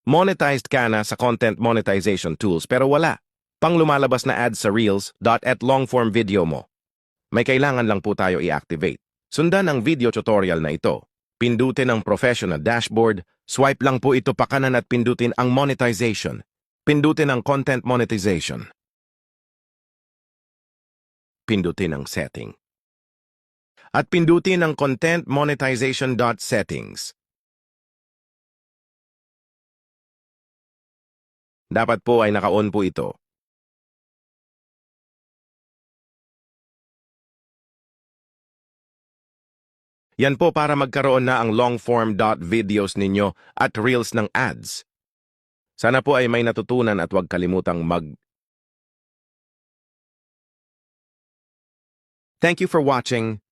Monetized ka na sa content monetization tools pero wala pang lumalabas na ads sa Reels.at long-form video mo. May kailangan lang po tayo i-activate. Sundan ang video tutorial na ito. Pindutin ang professional dashboard, swipe lang po ito pakanan at pindutin ang monetization. Pindutin ang content monetization. Pindutin ang setting. At pindutin ang content monetization.settings. Dapat po ay naka-on po ito. Yan po para magkaroon na ang long-form videos ninyo at reels ng ads. Sana po ay may natutunan at huwag kalimutang Thank you for watching.